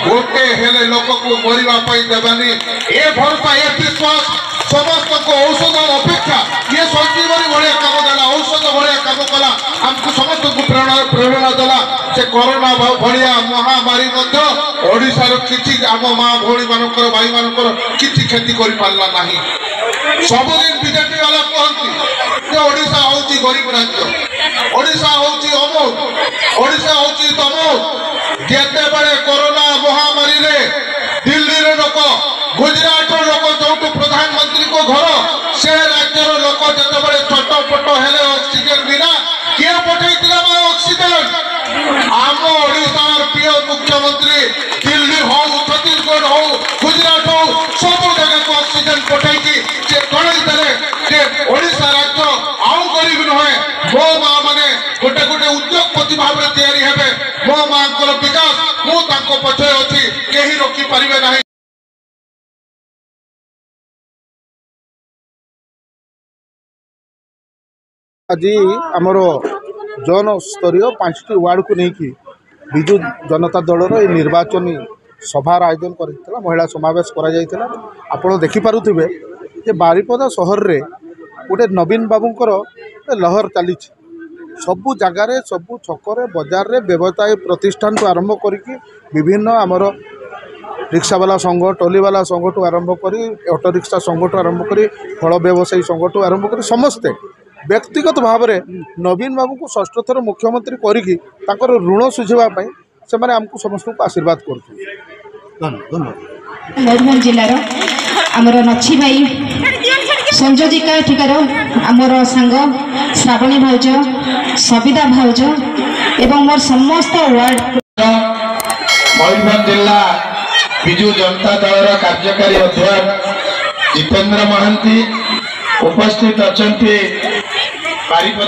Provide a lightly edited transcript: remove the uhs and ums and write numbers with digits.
गोटे हेले लोक को मरिबा पई देबानी ए भरोसा ए विश्वास समस्त को औषध अपेक्षा ये संजीवनी भलिया काम देला औषध भलिया काम कला हमको समस्त को प्रेरणा देला से कोरोना भलिया महामारी मध्य ओडिसा रो किछि आम मां भोणी मानकर भाई मानकर किछि क्षति करि पारला नाही सबदिन बीजेपी वाला कहती जे ओडिसा होची गरीब राज्य ओडिसा होची अमोघ ओडिसा होची तमोघ जेते बड़े कोरोना महामारी रे दिल्ली रे लोक गुजरात रो लोक जो प्रधानमंत्री को घर से राज्य रो लोक जेते बड़े छटपट हेले ऑक्सीजन बिना के पठैतिला ऑक्सीजन आम ओडिसा प्रिय मुख्यमंत्री दिल्ली हो छत्तीसगढ़ हो गुजरात हो सब जगह को ऑक्सीजन पठाई से कणई देले जे ओडिसा राज्य आउ गरीब नहे मो मां माने गोटे गोटे उद्योगपति भाव में तैयारी हेबे मो मां को विकास मु ताको पछे अछि केही रोकी परिबे नाही। आज आमर जन स्तरीय 5टी वार्ड को लेकिन विजु जनता दलर ये निर्वाचनी सभार आयोजन कर महिला समावेश कर देखिपे जे बारिपदा सहर रे गोटे नवीन बाबूंकर लहर चली सबु जगार सबु छकरे बजार रे व्यवसाय प्रतिष्ठान तो आरंभ करी विभिन्न आमर रिक्शावाला संघ टोलीवाला संघ ठू आरंभ करी ऑटो रिक्शा संघ ठू आरंभ करी फल व्यवसायी संघ ठू आरंभ करी समस्ते व्यक्तिगत भाव में नवीन बाबू को षष्ठ थर मुख्यमंत्री करी ऋण सुझावाई से आमको समस्त को आशीर्वाद कर मयूरभंज जिलार आमर नछी भाई संयोजिका ठिकार आमर सांग श्रावणी भाउज सविता भाउज एवं मोर समस्त वार्ड मयूरभंज जिला विजु जनता दल कार्यकारी अध्यक्ष जितेंद्र महांती उपस्थित अच्छा बारिपदा।